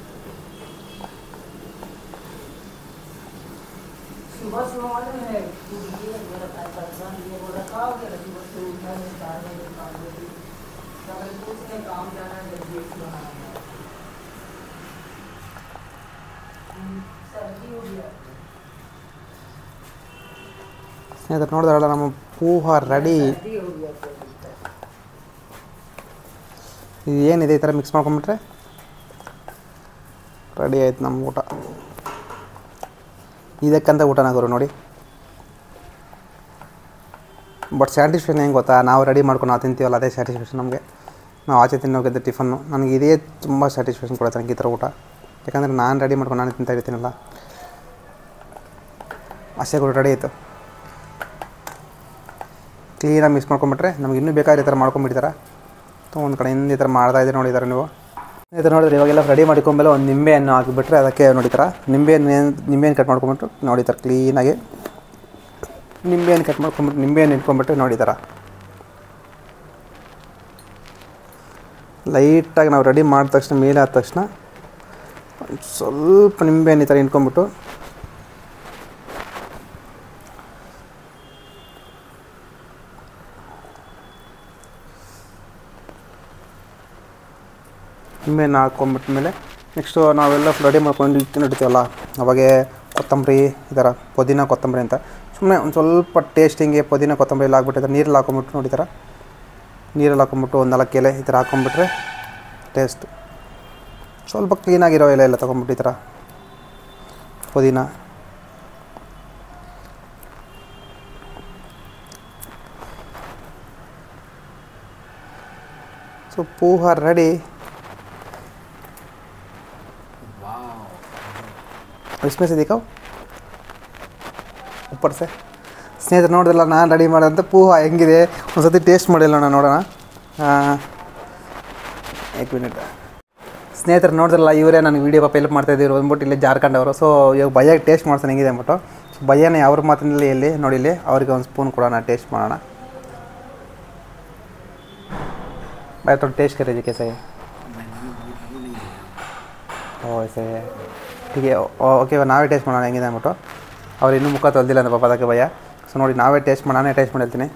ಸ್ನೇಹಿತರೆ ನೋಡಿದ್ರಲ್ಲ ನಮ್ಮ ಪೋಹ ರೆಡಿ. ಇದು ಏನಿದೆ ಈ ಥರ ಮಿಕ್ಸ್ ಮಾಡ್ಕೊಂಬಿಟ್ರೆ ರೆಡಿ ಆಯ್ತು ನಮ್ಮ ಊಟ. ಇದಕ್ಕಂತ ಊಟನ ಗುರು ನೋಡಿ. ಬಟ್ ಸ್ಯಾಟಿಸ್ಫ್ಯಾಕ್ಷನ್ ಹೆಂಗೆ ಗೊತ್ತಾ, ನಾವು ರೆಡಿ ಮಾಡ್ಕೊಂಡು ನಾವು ತಿಂತೀವಲ್ಲ ಅದೇ ಸ್ಯಾಟಿಸ್ಫ್ಯಾಕ್ಷನ್ ನಮಗೆ. ನಾವು ಆಚೆ ತಿನ್ನೋಗಿದ್ದ ಟಿಫನ್ನು ನನಗೆ ಇದೇ ತುಂಬ ಸ್ಯಾಟಿಸ್ಫ್ಯಾಕ್ಷನ್ ಕೊಡುತ್ತೆ ನನಗೆ ಈ ಥರ ಊಟ. ಯಾಕಂದರೆ ನಾನು ರೆಡಿ ಮಾಡ್ಕೊಂಡು ನಾನು ತಿಂತಾ ಇರ್ತೀನಲ್ಲ. ಅಷ್ಟೇ ಕೂಡ ರೆಡಿ ಆಯಿತು. ಕ್ಲೀನಾಗಿ ಮಿಕ್ಸ್ ಮಾಡ್ಕೊಂಬಿಟ್ರೆ ನಮ್ಗೆ ಇನ್ನೂ ಬೇಕಾದ್ರೆ ಈ ಥರ ಮಾಡ್ಕೊಂಬಿಡ್ತಾರೆ. ಒಂದು ಕಡೆಯಿಂದ ಈ ಥರ ಮಾಡ್ತಾಯಿದ್ರೆ ನೋಡಿದ್ದಾರೆ ನೀವು. ಈ ಥರ ನೋಡಿದ್ರೆ ಇವಾಗೆಲ್ಲ ರೆಡಿ ಮಾಡ್ಕೊಂಡ್ಮೇಲೆ ಒಂದು ನಿಂಬೆಹಣ್ಣು ಹಾಕಿಬಿಟ್ರೆ ಅದಕ್ಕೆ ನೋಡಿತರ ನಿಂಬೆಹಣ್ಣು ಕಟ್ ಮಾಡ್ಕೊಂಬಿಟ್ಟು ನೋಡಿತಾರೆ ಕ್ಲೀನಾಗಿ ನಿಂಬೆಹಣ್ಣು ಕಟ್ ಮಾಡ್ಕೊಂಬಿಟ್ಟು ನಿಂಬೆಹಣ್ಣು ಇಟ್ಕೊಂಡ್ಬಿಟ್ರೆ ನೋಡಿದಾರ ಲೈಟಾಗಿ ನಾವು ರೆಡಿ ಮಾಡಿದ ತಕ್ಷಣ ಮೇಲೆ ಆದ ತಕ್ಷಣ ಸ್ವಲ್ಪ ನಿಂಬೆಹಣ್ಣು ಈ ಥರ ಇಟ್ಕೊಂಡ್ಬಿಟ್ಟು ನಿಂಬೆಹಣ್ಣು ಹಾಕ್ಕೊಂಬಿಟ್ಮೇಲೆ ನೆಕ್ಸ್ಟು ನಾವೆಲ್ಲ ರೆಡಿ ಮಾಡ್ಕೊಂಡು ಇಡ್ತೀವಲ್ಲ ಅವಾಗೆ ಕೊತ್ತಂಬರಿ ಈ ಥರ ಪುದೀನ ಕೊತ್ತಂಬರಿ ಅಂತ ಸುಮ್ಮನೆ ಒಂದು ಸ್ವಲ್ಪ ಟೇಸ್ಟಿಂಗೆ ಪುದೀನ ಕೊತ್ತಂಬರಿ ಎಲ್ಲ ಹಾಕ್ಬಿಟ್ಟು ನೀರಲ್ಲಿ ಹಾಕೊಂಬಿಟ್ಟು ನೋಡಿದಾರ ನೀರಲ್ಲಿ ಹಾಕೊಂಬಿಟ್ಟು ಒಂದು 4 ಎಲೆ ಈ ಥರ ಹಾಕ್ಕೊಂಬಿಟ್ರೆ ಟೇಸ್ಟ್ ಸ್ವಲ್ಪ ಕ್ಲೀನಾಗಿರೋ ಎಲೆ ಎಲ್ಲ ತೊಗೊಂಬಿಟ್ಟು ಈ ಥರ ಪುದೀನ ಸೊ ಪೋಹ ರೆಡಿ. इसमें से देखो ऊपर से ಸ್ನೇಹಿತರು ನೋಡಿದ್ರಲ್ಲ ನಾನು ರೆಡಿ ಮಾಡೋಂಥ ಪೋಹ ಹೆಂಗಿದೆ ಒಂದು ಸತಿ ಟೇಸ್ಟ್ ಮಾಡಿಲ್ಲ ನಾನು ನೋಡೋಣ. 1 ಮಿನಿಟ್. ಸ್ನೇಹಿತರು ನೋಡಿದ್ರಲ್ಲ ಇವರೇ ನನಗೆ ವೀಡಿಯೋ ಪಾಪ ಹೆಲ್ಪ್ ಮಾಡ್ತಾಯಿದ್ದೀರು ಅಂದ್ಬಿಟ್ಟು ಇಲ್ಲಿ ಜಾರ್ಖಂಡ್ ಅವರು. ಸೊ ಇವಾಗ ಭಯ್ಯಾಗಿ ಟೇಸ್ಟ್ ಮಾಡ್ತಾನೆ ಹೆಂಗಿದೆ ಅಂದ್ಬಿಟ್ಟು ಭಯ್ಯನೇ ಅವ್ರ ಮಾತಿನಲ್ಲಿ ಇಲ್ಲಿ ನೋಡಿ ಇಲ್ಲಿ ಅವರಿಗೆ ಒಂದು ಸ್ಪೂನ್ ಕೊಡೋಣ ಟೇಸ್ಟ್ ಮಾಡೋಣ. ಭಯ ಥೋड़ा ಟೇಸ್ಟ್ ಕರೀಜಿ कैसा है? ऐसे ठीक है ಓಕೆ ನಾವೇ ಟೇಸ್ಟ್ ಮಾಡೋಣ ಹೆಂಗಿದೆ ಅಂದ್ಬಿಟ್ಟು ಅವ್ರು ಇನ್ನೂ ಮುಖ ತೊಳೆದಿಲ್ಲ ಅಂತ ಪಾಪ ಅದಕ್ಕೆ ಭಯ. ಸೊ ನೋಡಿ ನಾವೇ ಟೇಸ್ಟ್ ಮಾಡೋಣ ಟೇಸ್ಟ್ ಮಾಡಿರ್ತೀನಿ.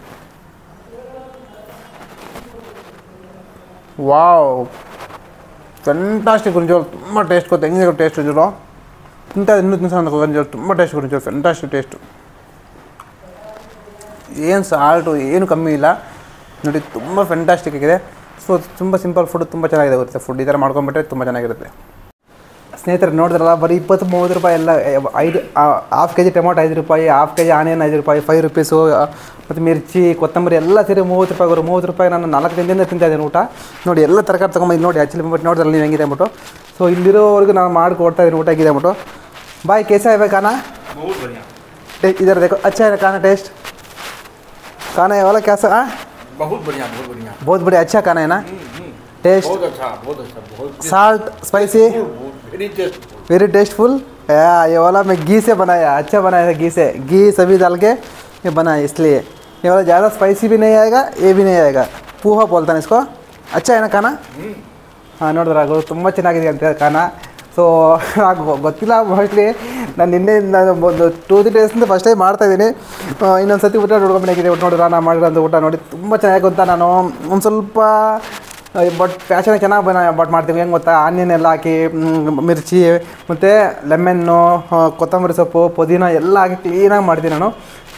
ವಾವ್ ಫೆಂಟಾಸ್ಟಿಕ್ ಗುಂಜೋಳು ತುಂಬ ಟೇಸ್ಟ್ ಗೊತ್ತು ಹೆಂಗಿದೆ ಟೇಸ್ಟ್ ಗುಂಜೋಳು ಇಂಥ ಇನ್ನೂ ತಿನ್ಸೋ ಗುಂಜೋಳು ತುಂಬ ಟೇಸ್ಟ್ ಗುಂಜೋಳು ಫೆಂಟಾಸ್ಟಿಕ್ ಟೇಸ್ಟು ಏನು ಸಾಲ್ಟು ಏನು ಕಮ್ಮಿ ಇಲ್ಲ ನೋಡಿ ತುಂಬ ಫೆಂಟಾಸ್ಟಿಕ್ ಆಗಿದೆ. ಸೊ ತುಂಬ ಸಿಂಪಲ್ ಫುಡ್ ತುಂಬ ಚೆನ್ನಾಗಿದೆ ಬರುತ್ತೆ ಫುಡ್ ಈ ಥರ ಮಾಡ್ಕೊಂಬಿಟ್ರೆ ತುಂಬ ಚೆನ್ನಾಗಿರುತ್ತೆ. ಸ್ನೇಹಿತರೆ ನೋಡಿದ್ರಲ್ಲ ಬರೀ 20-30 ರೂಪಾಯಿ ಎಲ್ಲ 1/2 kg ಟೊಮೊಟೊ 5 ರೂಪಾಯಿ 1/2 kg ಆನಿಯನ್ 5 ರೂಪಾಯಿ 5 ರೂಪೀಸು ಮತ್ತು ಮಿರ್ಚಿ ಕೊತ್ತಂಬರಿ ಎಲ್ಲ ಸೇರಿ 30 ರೂಪಾಯಿ ಬರೋ 30 ರೂಪಾಯಿ ನಾನು 4 ದಿನದಿಂದ ತಿಂತಾಯಿದ್ದೀನಿ ಊಟ ನೋಡಿ ಎಲ್ಲ ತರಕಾರಿ ತೊಗೊಂಬಂದು ನೋಡಿ ಆ್ಯಕ್ಚುಲಿ ಬಂದ್ಬಿಟ್ಟು ನೋಡಿದ್ರಲ್ಲ ನೀವು ಹೆಂಗಿದೆ ಅಂದ್ಬಿಟ್ಟು. ಸೊ ಇಲ್ಲಿರೋವರೆಗೂ ನಾನು ಮಾಡಿಕೊಡ್ತಾ ಇದ್ದೀನಿ ಊಟ ಹೇಗಿದೆ ಅಂದ್ಬಿಟ್ಟು. ಬಾಯ್ कैसा है खाना? बहुत बढ़िया. इधर देखो अच्छा है खाना टेस्ट खाना है वाला कैसा? बहुत बढ़िया बहुत बढ़िया अच्छा खाना है ना टेस्ट बहुत अच्छा साल्ट स्पाइसी वेरी टेस्टफुल. ये वाला मैं घी से बनाया अच्छा बनाया है घी सभी डाल के ये बनाया इसलिए ये वाला ज़्यादा स्पाइसी भी नहीं आएगा ये भी नहीं आएगा. पोहा बोलता है इसको अच्छा है ना खाना. ಹಾಂ ನೋಡಿದ್ರೆ ತುಂಬ ಚೆನ್ನಾಗಿದೆ ಅಂತ ಖಾನ. ಸೊ ಗೊತ್ತಿಲ್ಲ ಮೋಸ್ಟ್ಲಿ ನಾನು ನಿನ್ನೆ ನಾನು ಒಂದು 2-3 ಡೇಸಿಂದ ಫಸ್ಟ್ ಟೈಮ್ ಮಾಡ್ತಾಯಿದ್ದೀನಿ. ಇನ್ನೊಂದು ಸತಿ ಊಟ ನೋಡ್ಕೊಂಡಾಗಿದೆ ಊಟ ನೋಡಿದ್ರೆ ನಾನು ಮಾಡಿರೋಂಥ ಊಟ ನೋಡಿ ತುಂಬ ಚೆನ್ನಾಗಿ ಗೊತ್ತಾ. ನಾನು ಒಂದು ಸ್ವಲ್ಪ ಬಟ್ ಪ್ಯಾಷನ್ ಚೆನ್ನಾಗಿ ಬಟ್ ಮಾಡ್ತೀವಿ ಹೆಂಗೆ ಗೊತ್ತಾ ಆನಿಯನ್ ಎಲ್ಲ ಹಾಕಿ ಮಿರ್ಚಿ ಮತ್ತು ಲೆಮನ್ನು ಕೊತ್ತಂಬರಿ ಸೊಪ್ಪು ಪುದೀನ ಎಲ್ಲ ಹಾಕಿ ಕ್ಲೀನಾಗಿ ಮಾಡ್ತೀನಿ ನಾನು.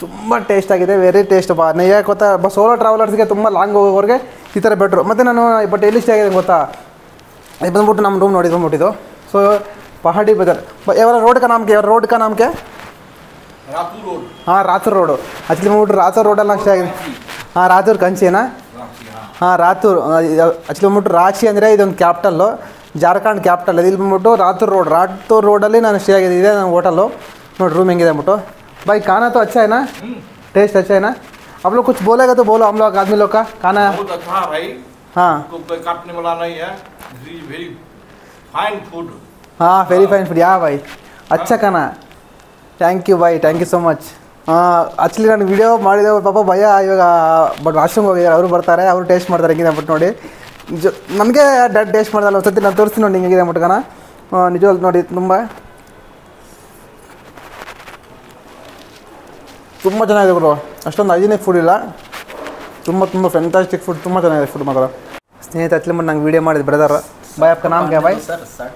ತುಂಬ ಟೇಸ್ಟಾಗಿದೆ ವೆರಿ ಟೇಸ್ಟ್ ಯಾಕೆ ಗೊತ್ತಾ ಸೋಲೋ ಟ್ರಾವೆಲರ್ಸ್ಗೆ ತುಂಬ ಲಾಂಗ್ ಹೋಗೋರಿಗೆ ಈ ಥರ ಬೆಟ್ರು. ಮತ್ತು ನಾನು ಬಟ್ ಎಲ್ಲಿ ಇಷ್ಟ ಆಗಿದೆ ಗೊತ್ತಾ ಇದು ಬಂದ್ಬಿಟ್ಟು ನಮ್ಮ ರೂಮ್ ನೋಡಿ ಬಂದ್ಬಿಟ್ಟಿದ್ದು. ಸೊ पहाड़ी बाजार एवरा रोड का नाम क्या रोड का नाम क्या? रातूर रोड. हाँ रातूर रोड एक्चुअली ಬಂದ್ಬಿಟ್ಟು ರಾತೂರ್ ರೋಡಲ್ಲಿ ಅಷ್ಟೇ ಆಗಿದೆ. ಹಾಂ ರಾತೂರ್ ಕಂಚಿನಾ? ಹಾಂ ರಾತೂರ್ ಆ್ಯಕ್ಚುಲಿ ಬಂದ್ಬಿಟ್ಟು ರಾಂಚಿ ಅಂದರೆ ಇದೊಂದು ಕ್ಯಾಪಿಟಲ್ಲು. ಜಾರ್ಖಂಡ್ ಕ್ಯಾಪಿಟಲ್ ಇದು. ಇಲ್ಲಿ ಬಂದ್ಬಿಟ್ಟು ರಾತೂರ್ ರೋಡಲ್ಲಿ ನಾನು ಸ್ಟೇ ಆಗಿದೆ. ಇದೆ ನನ್ನ ಹೋಟಲು ನೋಡಿ, रूम ಹೆಂಗಿದೆ ಅಂದ್ಬಿಟ್ಟು. भाई खाना तो अच्छा है ना? टेस्ट अच्छा है ना? आप लोग कुछ बोलेगा तो बोलो, हम लोग आदमी लोग का खाना बहुत अच्छा है भाई। हाँ कोई काटने वाला नहीं है। Very fine food. हाँ वेरी फाइन फूड, ಯಾ भाई अच्छा खाना। Thank you bye, thank you so much. Actually ನಾನು ವೀಡಿಯೋ ಮಾಡಿದೆ, ಪಾಪ ಭಯ ಇವಾಗ ಬಟ್ ವಾಶ್ರೂಮ್ಗೆ ಹೋಗಿದ್ದಾರೆ, ಅವರು ಬರ್ತಾರೆ, ಅವರು ಟೇಸ್ಟ್ ಮಾಡ್ತಾರೆ ಹೆಂಗಿದೆ ಅಂದ್ಬಿಟ್ಟು ನೋಡಿ. ನನಗೆ ಟೇಸ್ಟ್ ಮಾಡ್ದಲ್ಲ ಒಂದು ಸತಿ ನಾನು ತೋರಿಸ್ತೀನಿ ನೋಡಿ ಹೆಂಗಿದೆ ಅಂದ್ಬಿಟ್ಟು ಕಣ. ನಿಜವಾಗ್ಲೂ ನೋಡಿ ತುಂಬ ಚೆನ್ನಾಗಿದೆ ಗುರು. ಅಷ್ಟೊಂದು ಹೈಜಿನಿಕ್ ಫುಡ್ ಇಲ್ಲ, ತುಂಬ ಫ್ಯಾಂಟಾಸ್ಟಿಕ್ ಫುಡ್, ತುಂಬ ಚೆನ್ನಾಗಿದೆ ಫುಡ್ ಮಾತ್ರ. ಸ್ನೇಹಿತ ಅಚ್ಚಲಿ ಮಾಡಿ ನಂಗೆ ವೀಡಿಯೋ ಮಾಡಿದ್ದು ಬ್ರದರ್. भाई आपका नाम क्या है भाई? सर सर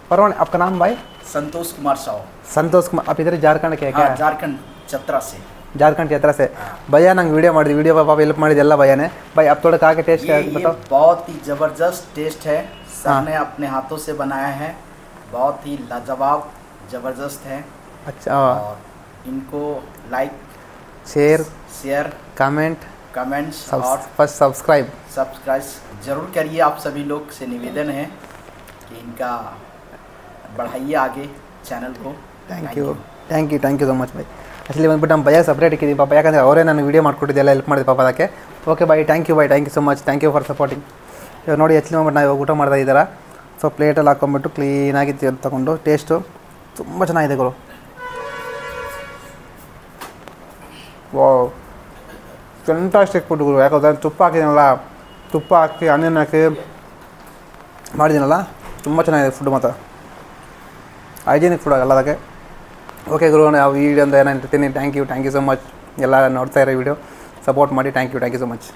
परवान, आपका नाम भाई? संतोष कुमार साहू। संतोष कुमार, आप इधर झारखंड के क्या? हाँ, झारखंड चतरा से। झारखंड चतरा से। भैया ನಂಗೆ ವೀಡಿಯೋ ಮಾಡಿದ್ವಿ, ವೀಡಿಯೋ ಪಾಪ ಹೆಲ್ಪ್ ಮಾಡಿದ್ದೆಲ್ಲ ಭಯ್ಯಾನೇ. भाई आप थोड़ा खा के टेस्ट बताओ। बहुत ही ज़बरदस्त टेस्ट है, सर ने अपने हाथों से बनाया है, बहुत ही लाजवाब ज़बरदस्त है। अच्छा, और इनको लाइक शेयर कमेंट्स और फर्स्ट सब्सक्राइब ज़रूर करिए। आप सभी लोग से निवेदन है कि इनका बढ़ाइए आगे चैनल को। Thank you so much bye. Actually ಬಂದ್ಬಿಟ್ಟು ನಮ್ಮ ಭಯ ಸಪ್ರೇಟ್ ಇಕ್ಕಿದ್ದೀವಿ ಪಾಪ, ಯಾಕಂದರೆ ಅವರೇ ನಾನು ವೀಡಿಯೋ ಮಾಡ್ಕೊಟ್ಟಿದ್ದೆಲ್ಲ ಹೆಲ್ಪ್ ಮಾಡಿದೆ ಪಾಪ ಅದಕ್ಕೆ. Okay bye, thank you so much, thank you for supporting. ಇವಾಗ ನೋಡಿ ಆ್ಯಕ್ಚುಲಿ ಬಂದ್ಬಿಟ್ಟು ನಾವು ಊಟ ಮಾಡ್ತಾ ಇದ್ದಾರೆ. ಸೊ ಪ್ಲೇಟಲ್ಲಿ ಹಾಕ್ಕೊಂಬಿಟ್ಟು ಕ್ಲೀನಾಗಿ ತೊಗೊಂಡು ಟೇಸ್ಟು ತುಂಬ ಚೆನ್ನಾಗಿದೆ ಗುರು. ವಾವ್, ಫ್ಯಾಂಟಾಸ್ಟಿಕ್ ಫುಡ್ ಗುರು. ಯಾಕಂದರೆ ತುಪ್ಪ ಹಾಕಿದ್ದೀನಲ್ಲ, ತುಪ್ಪ ಹಾಕಿ ಆನಿಯನ್ ಹಾಕಿ ಮಾಡಿದ್ದೀನಲ್ಲ, ತುಂಬ ಚೆನ್ನಾಗಿದೆ ಫುಡ್ ಮಾತ್ರ. ಹೈಜಿನಿಕ್ ಫುಡ್ ಆಗಲ್ಲ ಅದಕ್ಕೆ. ಓಕೆ ಗುರು, ನಾವು ಈ ವಿಡಿಯೋ ಅಂತ ಏನಾಗ್ತೀನಿ. Thank you so much. ಎಲ್ಲ ನೋಡ್ತಾ ಇರೋ ವಿಡಿಯೋ ಸಪೋರ್ಟ್ ಮಾಡಿ. Thank you so much.